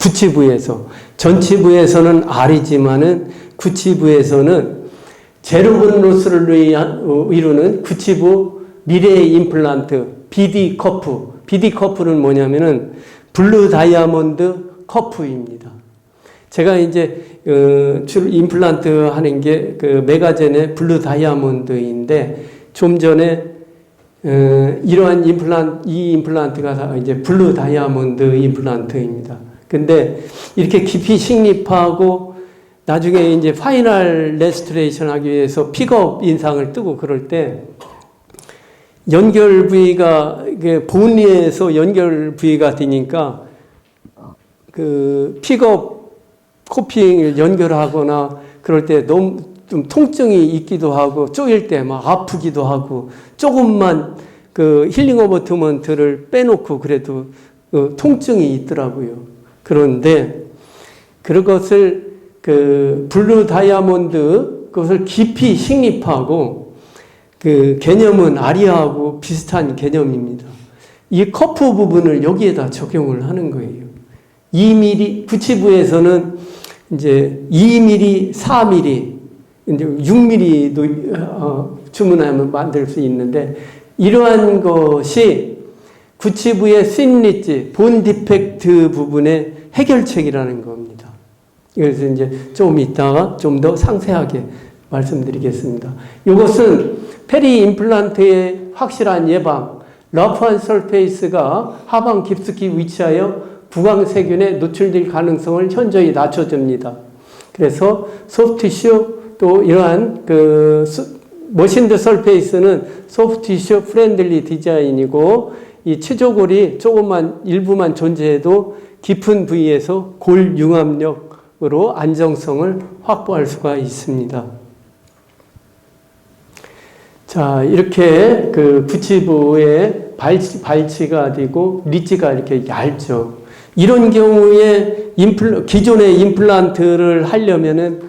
구치부에서. 전치부에서는 R이지만은 구치부에서는 제로본 로스를 이루는 구치부 미래의 임플란트 BD 커프. BD 커프는 뭐냐면은 블루 다이아몬드 커프입니다. 제가 이제 주로 임플란트 하는 게 그 메가젠의 블루 다이아몬드인데 좀 전에 이러한 이 임플란트가 이제 블루 다이아몬드 임플란트입니다. 근데 이렇게 깊이 식립하고 나중에 이제 파이널 레스토레이션 하기 위해서 픽업 인상을 뜨고 그럴 때 연결 부위가 본리에서 연결 부위가 되니까 그 픽업 코핑을 연결하거나 그럴 때 너무 좀 통증이 있기도 하고 쪼일 때 막 아프기도 하고 조금만 그 힐링 어버트먼트를 빼놓고 그래도 통증이 있더라고요. 그런데 그것을 그 블루 다이아몬드 그것을 깊이 식립하고 그 개념은 아리아하고 비슷한 개념입니다. 이 커프 부분을 여기에다 적용을 하는 거예요. 2mm 구치부에서는 이제 2mm, 4mm, 이제 6mm도 주문하면 만들 수 있는데 이러한 것이 구치부의 씬리지, 본 디펙트 부분의 해결책이라는 겁니다. 그래서 이제 좀 이따가 좀 더 상세하게 말씀드리겠습니다. 이것은 페리 임플란트의 확실한 예방, 러프한 설페이스가 하방 깊숙이 위치하여 구강세균에 노출될 가능성을 현저히 낮춰줍니다. 그래서 소프티슈 또 이러한 그 머신드 설페이스는 소프티슈 프렌들리 디자인이고 이 치조골이 조금만 일부만 존재해도 깊은 부위에서 골 융합력으로 안정성을 확보할 수가 있습니다. 자, 이렇게 그 구치부에 발치가 되고 리치가 이렇게 얇죠. 이런 경우에 기존의 임플란트를 하려면은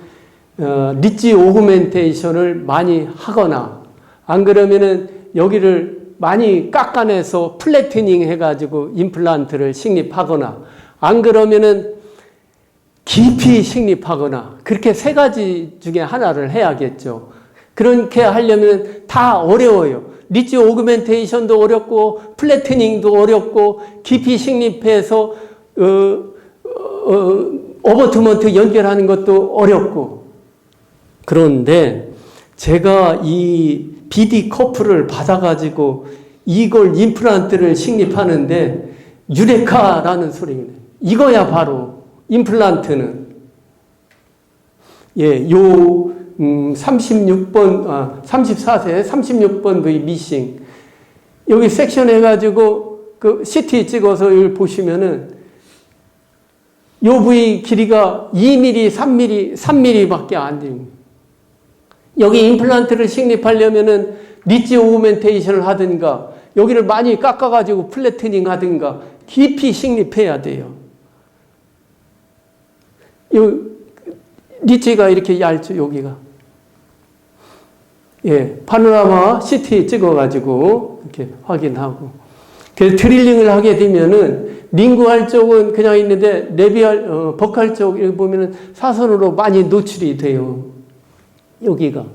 리치 오그멘테이션을 많이 하거나 안 그러면은 여기를 많이 깎아내서 플래티닝 해가지고 임플란트를 식립하거나 안 그러면은 깊이 식립하거나 그렇게 세 가지 중에 하나를 해야겠죠. 그렇게 하려면 다 어려워요. 리치 오그멘테이션도 어렵고 플래티닝도 어렵고 깊이 식립해서 어버트먼트 연결하는 것도 어렵고 그런데 제가 이 BD 커프를 받아가지고 이걸 임플란트를 식립하는데 유레카라는 소리네. 이거야 바로 임플란트는. 예, 요 34세 36번 부위 미싱 여기 섹션 해가지고 그 CT 찍어서 여기 보시면은 요 부위 길이가 2mm, 3mm 밖에 안 됩니다. 여기 임플란트를 식립하려면은 리지 오그멘테이션을 하든가 여기를 많이 깎아가지고 플래트닝 하든가 깊이 식립해야 돼요. 요 리지가 이렇게 얇죠, 여기가. 예, 파노라마 CT 찍어가지고 이렇게 확인하고. 그래서 드릴링을 하게 되면은 링구알 쪽은 그냥 있는데 레비알, 버칼 쪽 이렇게 보면은 사선으로 많이 노출이 돼요. 여기가.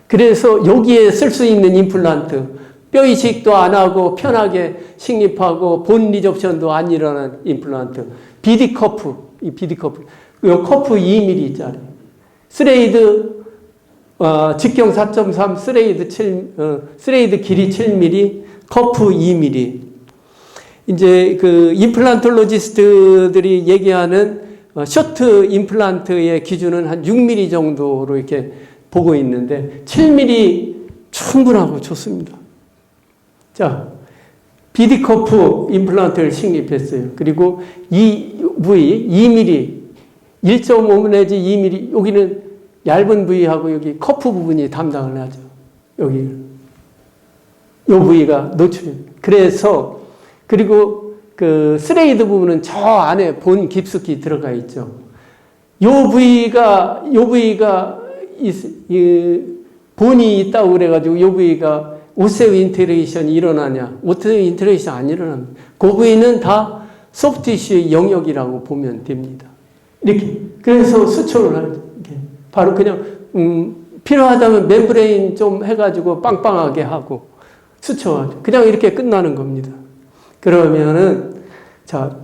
그래서 여기에 쓸 수 있는 임플란트, 뼈 이식도 안 하고 편하게 식립하고 본 리접션도 안 일어나는 임플란트, BD 커프, 이 BD 커프, 요 커프 2mm짜리, 스레이드 직경 4.3, 스레이드 길이 7mm, 커프 2mm. 이제 그 임플란톨로지스트들이 얘기하는 쇼트 임플란트의 기준은 한 6mm 정도로 이렇게 보고 있는데 7mm 충분하고 좋습니다. 자, BD 커프 임플란트를 식립했어요. 그리고 이 부위 2mm, 1.5 내지 2mm, 여기는 얇은 부위하고 여기 커프 부분이 담당을 하죠. 여기는. 이 부위가 노출입니다. 그래서 그리고 그 스레이드 부분은 저 안에 본 깊숙이 들어가 있죠. 요 부위가 본이 있다고 그래가지고 요 부위가 오세오 인테그레이션이 일어나냐? 오세오 인테그레이션 안 일어납니다. 그 부위는 다 소프티슈의 영역이라고 보면 됩니다. 이렇게. 그래서 수초를 하죠. 이렇게. 바로 그냥, 필요하다면 멤브레인 좀 해가지고 빵빵하게 하고 수초하죠. 그냥 이렇게 끝나는 겁니다. 그러면은, 자,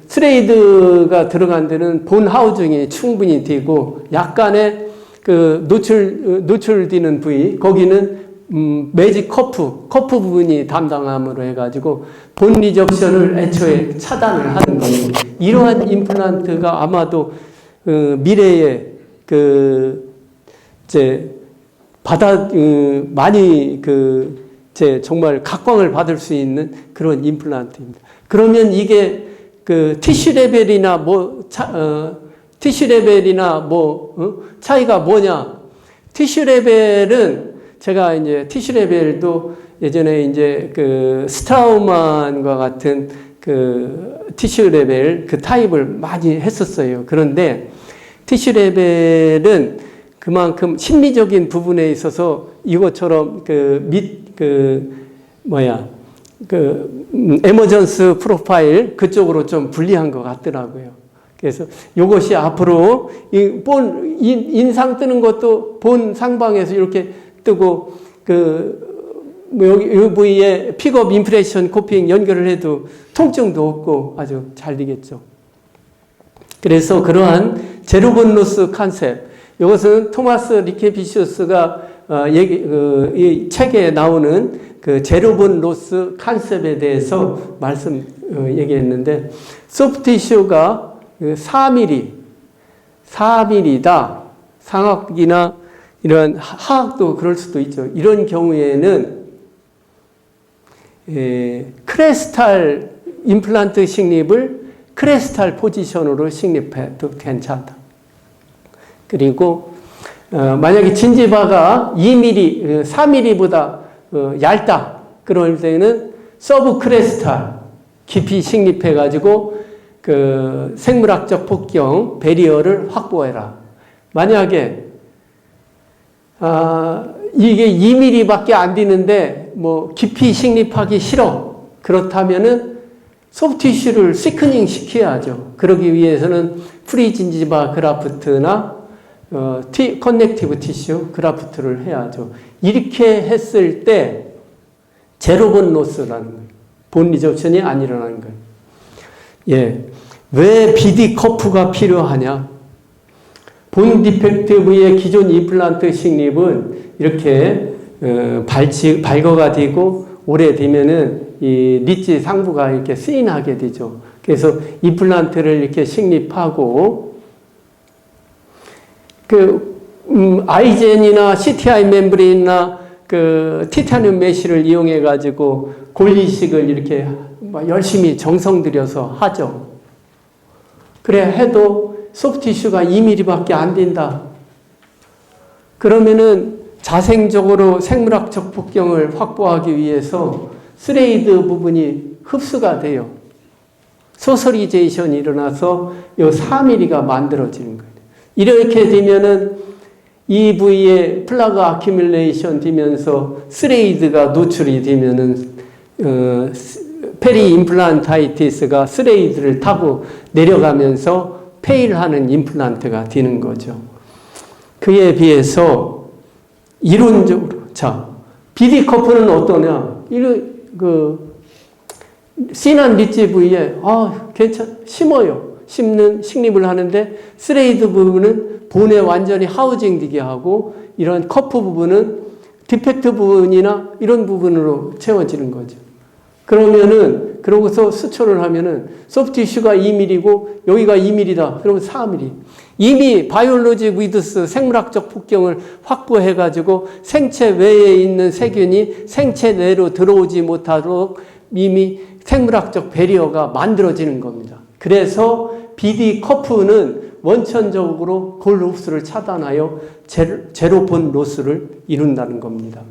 스레이드가 들어간 데는 본 하우징이 충분히 되고, 약간의 그 노출되는 부위, 거기는, 매직 커프 부분이 담당함으로 해가지고, 본 리접션을 애초에 차단을 하는 겁니다. 이러한 임플란트가 아마도, 미래에, 많이 정말 각광을 받을 수 있는 그런 임플란트입니다. 그러면 이게 티슈 레벨이나 차이가 뭐냐? 티슈 레벨은 제가 이제 티슈 레벨도 예전에 이제 스트라우만과 같은 티슈 레벨 타입을 많이 했었어요. 그런데 티슈 레벨은 그만큼 심리적인 부분에 있어서 이것처럼 에머전스 프로파일 그쪽으로 좀 불리한 것 같더라고요. 그래서 이것이 앞으로 인상 뜨는 것도 본 상방에서 이렇게 뜨고 이 부위에 픽업 임프레션 코핑 연결을 해도 통증도 없고 아주 잘 되겠죠. 그래서 그러한 제로본 로스 컨셉, 이것은 토마스 리케피시우스가 이 책에 나오는 제로본 로스 컨셉에 대해서 얘기했는데, 소프티슈가 4mm다. 상학이나 이런 하학도 그럴 수도 있죠. 이런 경우에는 크레스탈 임플란트 식립을 크레스탈 포지션으로 식립해도 괜찮다. 그리고 만약에 진지바가 2mm, 4mm보다 얇다. 그럴 때는 서브 크레스탈 깊이 식립해가지고 생물학적 폭경 베리어를 확보해라. 만약에 이게 2mm밖에 안 되는데 깊이 식립하기 싫어. 그렇다면은 소프티슈를 시크닝 시켜야죠. 그러기 위해서는 프리진지바 그라프트나 커넥티브 티슈 그라프트를 해야죠. 이렇게 했을 때 제로본 로스라는 거예요. 본 리접션이 안 일어나는 거예요. 예. 왜 BD 커프가 필요하냐? 본 디펙트 부위의 기존 임플란트 식립은 이렇게 발거가 되고 오래되면은 이 리지 상부가 이렇게 스인하게 되죠. 그래서 임플란트를 이렇게 식립하고 아이젠이나 CTI 멤브레인이나 티타늄 메쉬를 이용해 가지고 골이식을 이렇게 열심히 정성 들여서 하죠. 그래 해도 소프티슈가 2mm밖에 안 된다. 그러면은 자생적으로 생물학적 폭경을 확보하기 위해서 스레이드 부분이 흡수가 돼요. 소설이제이션이 일어나서 이 4mm가 만들어지는 거예요. 이렇게 되면은 이 부위에 플라그 아큐뮬레이션 되면서 스레이드가 노출이 되면은 페리 임플란타이티스가 스레이드를 타고 내려가면서 페일하는 임플란트가 되는 거죠. 그에 비해서 이론적으로 자 BD 커프는 어떠냐? C난 리지 부위에 심어요. 심는 식립을 하는데 스레이드 부분은 본에 완전히 하우징 되게 하고 이런 커프 부분은 디펙트 부분이나 이런 부분으로 채워지는 거죠. 그러고서 수초를 하면은 소프트 티슈가 2mm고 여기가 2mm다. 그러면 4mm. 이미 바이올로직 위드스 생물학적 폭경을 확보해가지고 생체 외에 있는 세균이 생체 내로 들어오지 못하도록 이미 생물학적 배리어가 만들어지는 겁니다. 그래서 BD 커프는 원천적으로 골 흡수를 차단하여 제로본 로스를 이룬다는 겁니다.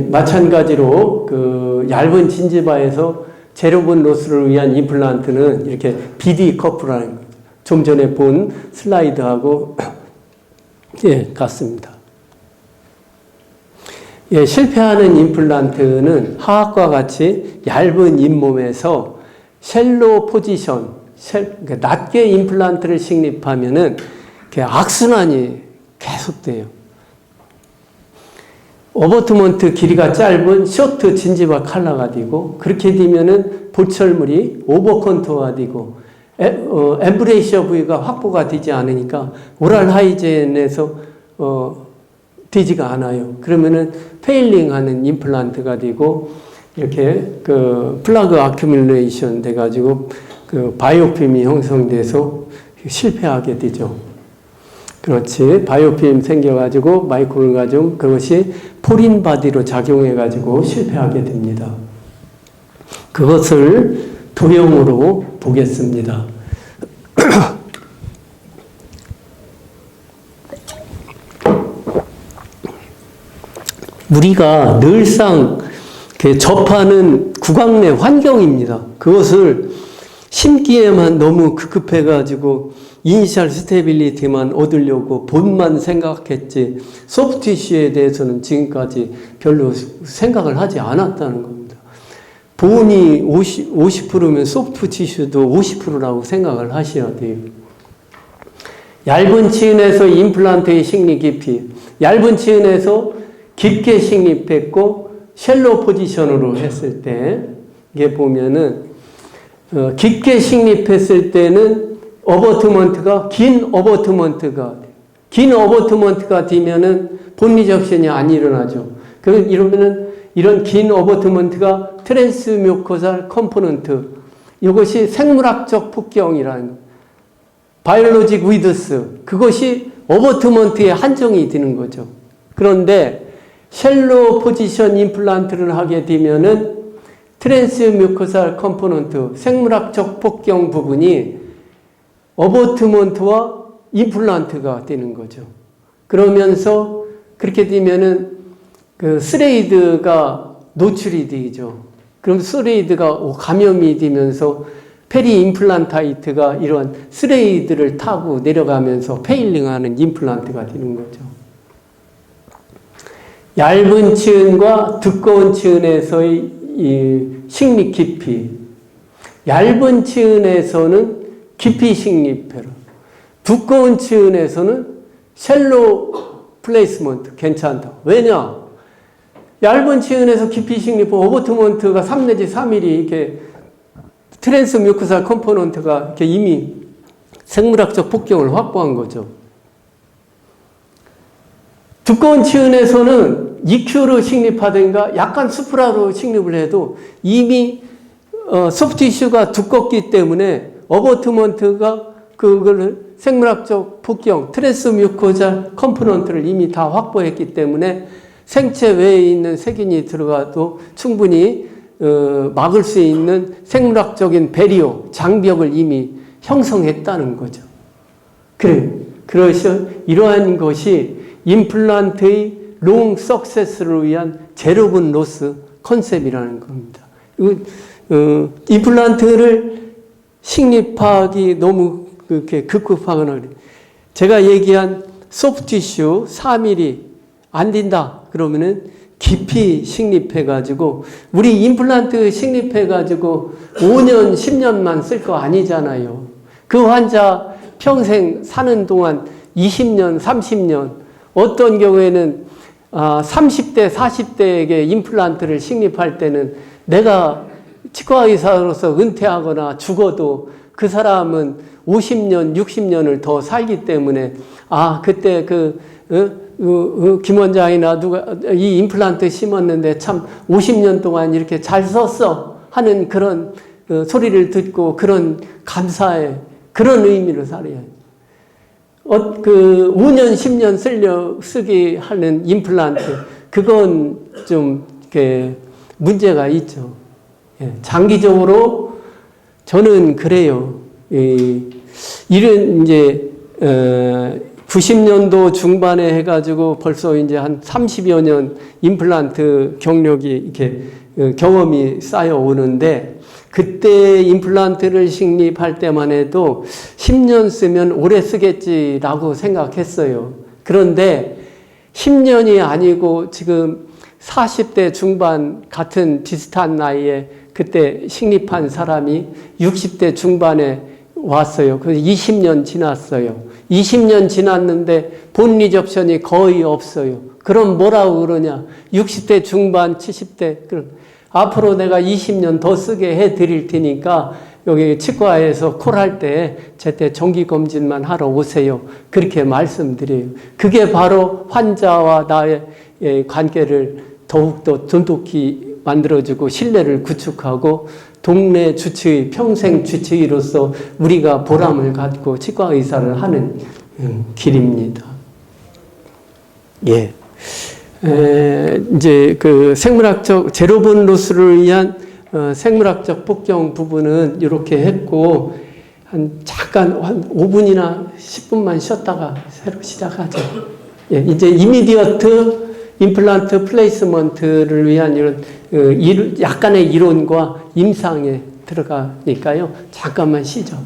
마찬가지로 그 얇은 진지바에서 제로본 로스를 위한 임플란트는 이렇게 BD 커프라는 거죠. 좀 전에 본 슬라이드하고 같습니다. 실패하는 임플란트는 하악과 같이 얇은 잇몸에서 쉘로 포지션, 그러니까 낮게 임플란트를 식립하면은 악순환이 계속돼요. 어버트먼트 길이가 짧은 쇼트 진지바 칼라가 되고 그렇게 되면은 보철물이 오버 컨투어가 되고 엠브레이셔 부위가 확보가 되지 않으니까 오랄 하이젠에서 되지가 않아요. 그러면은 페일링하는 임플란트가 되고 이렇게 그 플라그 아큐뮬레이션 돼가지고 그 바이오ფილ이 형성돼서 실패하게 되죠. 그렇지. 바이오필 생겨가지고 마이크론을 가지고 그것이 포린 바디로 작용해가지고 실패하게 됩니다. 그것을 도형으로 보겠습니다. 우리가 늘상 접하는 구강 내 환경입니다. 그것을 심기에만 너무 급급해가지고 이니셜 스테빌리티만 얻으려고 본만 생각했지 소프트 티슈에 대해서는 지금까지 별로 생각을 하지 않았다는 겁니다. 본이 50%면 소프트 티슈도 50%라고 생각을 하셔야 돼요. 얇은 치은에서 임플란트의 식립 깊이, 얇은 치은에서 깊게 식립했고 쉘로 포지션으로 했을 때 이게 보면은 깊게 식립했을 때는 어버트먼트가 긴 어버트먼트가 되면은 본리적션이 안 일어나죠. 이러면은 이런 긴 어버트먼트가 트랜스뮤코살 컴포넌트, 이것이 생물학적 폭경이라는 거. 바이올로직 위드스, 그것이 어버트먼트에 한정이 되는 거죠. 그런데 쉘로 포지션 임플란트를 하게 되면은 트랜스뮤코살 컴포넌트, 생물학적 폭경 부분이 어버트먼트와 임플란트가 되는 거죠. 그러면서 그렇게 되면은 그 스레이드가 노출이 되죠. 그럼 스레이드가 감염이 되면서 페리 임플란타이트가 이런 스레이드를 타고 내려가면서 페일링하는 임플란트가 되는 거죠. 얇은 치은과 두꺼운 치은에서의 이 식립 깊이, 얇은 치은에서는 깊이 식립해라. 두꺼운 치은에서는 쉘로 플레이스먼트 괜찮다. 왜냐? 얇은 치은에서 깊이 식립하고 어버트먼트가 3 내지 4mm 이렇게 트랜스뮤코살 컴포넌트가 이렇게 이미 생물학적 폭경을 확보한 거죠. 두꺼운 치은에서는 EQ로 식립하든가 약간 수프라로 식립을 해도 이미 소프트 티슈가 두껍기 때문에 어버트먼트가 그걸 생물학적 폭경, 트랜스뮤코살 컴포넌트를 이미 다 확보했기 때문에 생체 외에 있는 세균이 들어가도 충분히 막을 수 있는 생물학적인 배리어, 장벽을 이미 형성했다는 거죠. 그래서 이러한 것이 임플란트의 롱 석세스를 위한 제로분 로스 컨셉이라는 겁니다. 임플란트를 식립하기 너무 그렇게 급급하거나 제가 얘기한 소프티슈 4mm 안 된다 그러면은 깊이 식립해가지고 우리 임플란트 식립해가지고 5년 10년만 쓸 거 아니잖아요. 그 환자 평생 사는 동안 20년 30년 어떤 경우에는 30대 40대에게 임플란트를 식립할 때는 내가 치과의사로서 은퇴하거나 죽어도 그 사람은 50년 60년을 더 살기 때문에 그때 김 원장이나 누가 이 임플란트 심었는데 참 50년 동안 이렇게 잘 썼어 하는 그런 소리를 듣고 그런 감사의 그런 의미로 살아야 해요. 5년 10년 쓰게 하는 임플란트 그건 좀 이렇게 문제가 있죠. 장기적으로 저는 그래요. 이런 이제 90년도 중반에 해가지고 벌써 이제 한 30여 년 임플란트 경력이 이렇게 경험이 쌓여 오는데 그때 임플란트를 식립할 때만 해도 10년 쓰면 오래 쓰겠지라고 생각했어요. 그런데 10년이 아니고 지금 40대 중반 같은 비슷한 나이에 그때 식립한 사람이 60대 중반에 왔어요. 그래서 20년 지났어요. 20년 지났는데 본 리접션이 거의 없어요. 그럼 뭐라고 그러냐? 60대 중반, 70대. 그럼 앞으로 내가 20년 더 쓰게 해 드릴 테니까 여기 치과에서 콜할 때 제때 정기검진만 하러 오세요. 그렇게 말씀드려요. 그게 바로 환자와 나의 관계를 더욱더 돈독히 만들어주고 신뢰를 구축하고 동네 주치의, 평생 주치의로서 우리가 보람을 갖고 치과 의사를 하는 길입니다. 이제 그 생물학적 제로분 로스를 위한 생물학적 복종 부분은 이렇게 했고 잠깐 한 5분이나 10분만 쉬었다가 새로 시작하죠. 이제 이미디어트 임플란트 플레이스먼트를 위한 이런 약간의 이론과 임상에 들어가니까요. 잠깐만 쉬죠.